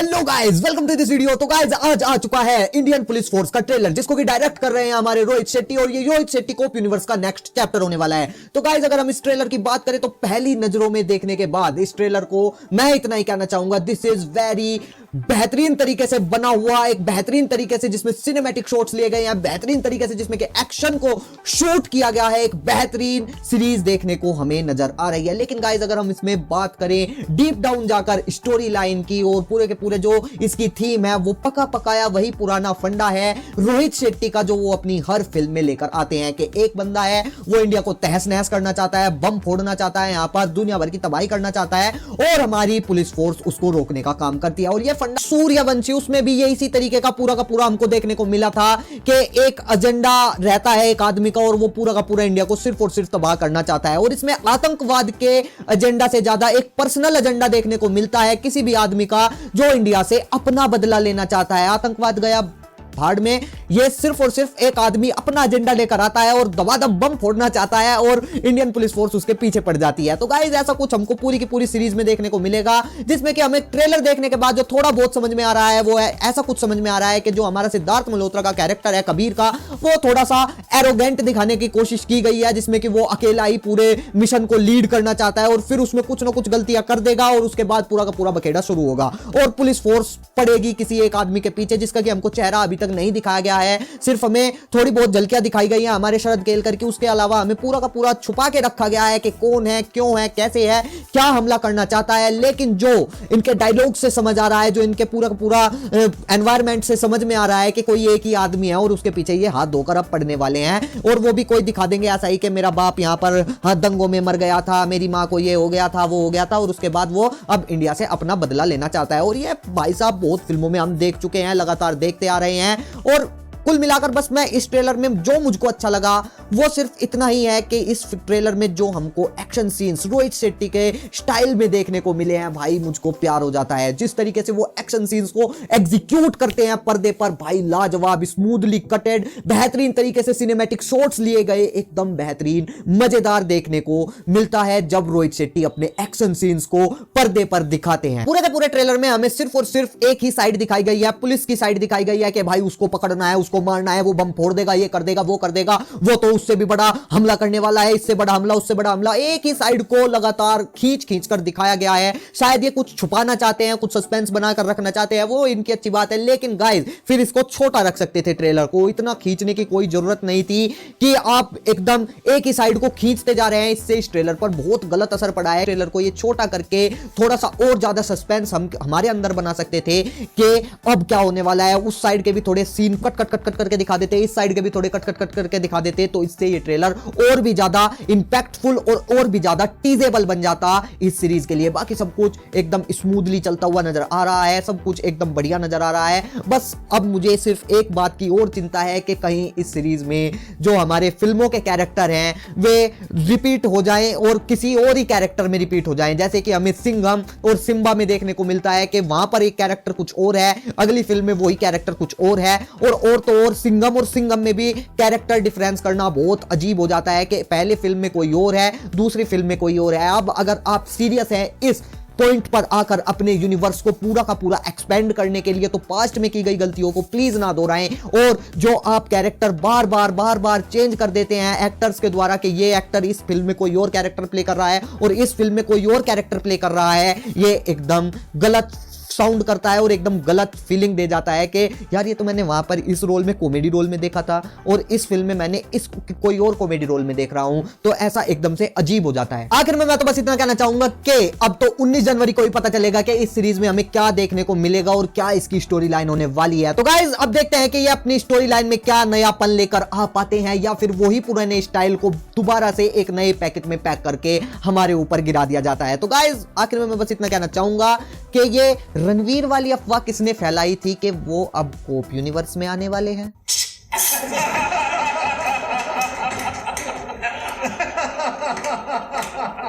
Hello guys, welcome to this video. तो guys आज आ चुका है इंडियन पुलिस फोर्स का ट्रेलर, जिसको कि डायरेक्ट कर रहे हैं हमारे रोहित शेट्टी, और ये रोहित शेट्टी कोप यूनिवर्स का नेक्स्ट चैप्टर होने वाला है। तो गाइस अगर हम इस ट्रेलर की बात करें तो पहली नजरों में देखने के बाद इस ट्रेलर को मैं इतना ही कहना चाहूंगा, दिस इज वेरी बेहतरीन तरीके से बना हुआ, एक बेहतरीन तरीके से जिसमें सिनेमैटिक शॉट्स लिए गए हैं, बेहतरीन तरीके से जिसमें कि एक्शन को शूट किया गया है, एक बेहतरीन सीरीज देखने को हमें नजर आ रही है। लेकिन गाइस अगर हम इसमें बात करें डीप डाउन जाकर स्टोरी लाइन की, और पूरे के पूरे जो इसकी थीम है वो पका पकाया वही पुराना फंडा है रोहित शेट्टी का, जो वो अपनी हर फिल्म में लेकर आते हैं कि एक बंदा है वो इंडिया को तहस नहस करना चाहता है, बम फोड़ना चाहता है, यहां पर दुनिया भर की तबाही करना चाहता है, और हमारी पुलिस फोर्स उसको रोकने का काम करती है। और ये फंडा सूर्यवंशी, उसमें भी ये इसी तरीके का पूरा हमको देखने को मिला था कि एक एजेंडा रहता है एक आदमी का, और वो पूरा का पूरा इंडिया को सिर्फ और सिर्फ तबाह करना चाहता है। और इसमें आतंकवाद के एजेंडा से ज्यादा एक पर्सनल एजेंडा देखने को मिलता है किसी भी आदमी का जो इंडिया से अपना बदला लेना चाहता है। आतंकवाद गया भाड़ में, ये सिर्फ और सिर्फ एक आदमी अपना एजेंडा लेकर आता है और दबादब बम फोड़ना चाहता है, और इंडियन पुलिस फोर्स उसके पीछे पड़ जाती है। तो गाइस ऐसा कुछ हमको पूरी की पूरी सीरीज में देखने को मिलेगा, जिसमें कि हमें ट्रेलर देखने के बाद जो थोड़ा बहुत समझ में आ रहा है वो है, ऐसा कुछ समझ में आ रहा है कि जो हमारा सिद्धार्थ मल्होत्रा का कैरेक्टर है कबीर का, वो थोड़ा सा एरोगेंट दिखाने की कोशिश की गई है, जिसमें कि वो अकेला ही पूरे मिशन को लीड करना चाहता है, और फिर उसमें कुछ ना कुछ गलतियां कर देगा, और उसके बाद पूरा का पूरा बखेड़ा शुरू होगा, और पुलिस फोर्स पड़ेगी किसी एक आदमी के पीछे, जिसका कि हमको चेहरा अभी तक नहीं दिखाया गया है। सिर्फ हमें थोड़ी बहुत झलकियां दिखाई गई हैं हमारे शरद केलकर की, उसके अलावा हमें पूरा का पूरा छुपा के रखा गया है कि कौन है, क्यों है, कैसे है, क्या हमला करना चाहता है। लेकिन जो इनके डायलॉग से समझ आ रहा है, जो इनके पूरा का पूरा एनवायरमेंट से समझ में आ रहा है कि कोई एक ही आदमी है और उसके पीछे ये हाथ धोकर अब पड़ने वाले हैं, और वो भी कोई दिखा देंगे ऐसा ही कि मेरा बाप यहां पर दंगों में मर गया था, मेरी मां को ये हो गया था, वो हो गया था, और उसके बाद वो अब इंडिया से अपना बदला लेना चाहता है। और ये भाई साहब बहुत फिल्मों में हम देख चुके हैं, लगातार देखते आ रहे हैं। और कुल मिलाकर बस मैं इस ट्रेलर में जो मुझको अच्छा लगा वो सिर्फ इतना ही है कि इस ट्रेलर में जो हमको एक्शन सीन्स रोहित शेट्टी के स्टाइल में देखने को मिले हैं, भाई मुझको प्यार हो जाता है। जिस तरीके से वो एक्शन सीन्स को एग्जीक्यूट करते हैं पर्दे पर, भाई लाजवाब, स्मूथली कटेड, बेहतरीन तरीके से सिनेमैटिक शॉट्स लिए गए, एकदम बेहतरीन मजेदार देखने को मिलता है जब रोहित शेट्टी अपने एक्शन सीन्स को पर्दे पर दिखाते हैं। पूरे के पूरे ट्रेलर में हमें सिर्फ और सिर्फ एक ही साइड दिखाई गई है, पुलिस की साइड दिखाई गई है कि भाई उसको पकड़ना है, उसको मारना है, वो बम फोड़ देगा, ये कर देगा, वो कर देगा, वो तो उससे भी बड़ा हमला करने वाला है, इससे बड़ा हमला, उससे बड़ा हमला। एक ही साइड को लगातार खींच कर दिखाया गया है। शायद ये कुछ छुपाना चाहते हैं, कुछ सस्पेंस बनाकर रखना चाहते हैं, वो इनकी अच्छी बात है। लेकिन गाइस फिर इसको छोटा रख सकते थे, ट्रेलर को इतना खींचने की कोई जरूरत नहीं थी कि आप एकदम एक ही साइड को खींचते जा रहे हैं। इससे इस ट्रेलर पर बहुत गलत असर पड़ा है। ट्रेलर को ये छोटा करके थोड़ा सा और ज्यादा सस्पेंस हम हमारे अंदर बना सकते थे कि अब क्या होने वाला है। उस साइड के भी थोड़े सीन कट करके दिखा देते, इस साइड के भी थोड़े कट करके दिखा देते, तो इससे ये ट्रेलर और भी ज्यादा इंपैक्टफुल और भी ज्यादा टीजेबल बन जाता इस सीरीज के लिए। बाकी सब कुछ एकदम स्मूथली चलता हुआ नजर आ रहा है, सब कुछ एकदम बढ़िया नजर आ रहा है। बस अब मुझे सिर्फ एक बात की और चिंता है कि कहीं इस सीरीज में जो हमारे फिल्मों के कैरेक्टर हैं वे रिपीट हो जाएं और किसी और ही कैरेक्टर में रिपीट हो जाएं, जैसे कि हमें सिंघम और सिम्बा में देखने को मिलता है कि वहां पर एक कैरेक्टर कुछ और है, अगली फिल्म में वही कैरेक्टर कुछ और है, और सिंघम में भी कैरेक्टर डिफरेंस करना बहुत अजीब हो जाता है कि पहले फिल्म में कोई और है, दूसरी फिल्म में कोई और है। अब अगर आप सीरियस हैं इस पॉइंट पर आकर अपने यूनिवर्स को पूरा का पूरा एक्सपेंड करने के लिए, तो पास्ट में की गई गलतियों को प्लीज ना दोहराएं, और जो आप कैरेक्टर बार बार चेंज कर देते हैं एक्टर्स के द्वारा कि ये एक्टर इस फिल्म में कोई और कैरेक्टर प्ले कर रहा है और इस फिल्म में कोई और कैरेक्टर प्ले कर रहा है, ये एकदम गलत साउंड करता है और एकदम गलत फीलिंग दे जाता है कि यार ये तो मैंने वहां पर इस रोल में कॉमेडी रोल में देखा था और इस फिल्म में मैंने इस कोई और कॉमेडी रोल में देख रहा हूं, तो ऐसा एकदम से अजीब हो जाता है। आखिर में मैं तो बस इतना कहना चाहूंगा कि अब तो 19 जनवरी को ही पता चलेगा कि इस सीरीज में हमें क्या देखने को मिलेगा और क्या इसकी स्टोरी लाइन होने वाली है। तो गाइस अब देखते हैं कि ये अपनी स्टोरी लाइन में क्या नयापन लेकर आ पाते हैं, या फिर वही पुराने स्टाइल को दोबारा से एक नए पैकेट में पैक करके हमारे ऊपर गिरा दिया जाता है। तो गाइस आखिर में मैं बस इतना कहना चाहूंगा कि ये रणवीर वाली अफवाह किसने फैलाई थी कि वो अब कोप यूनिवर्स में आने वाले हैं।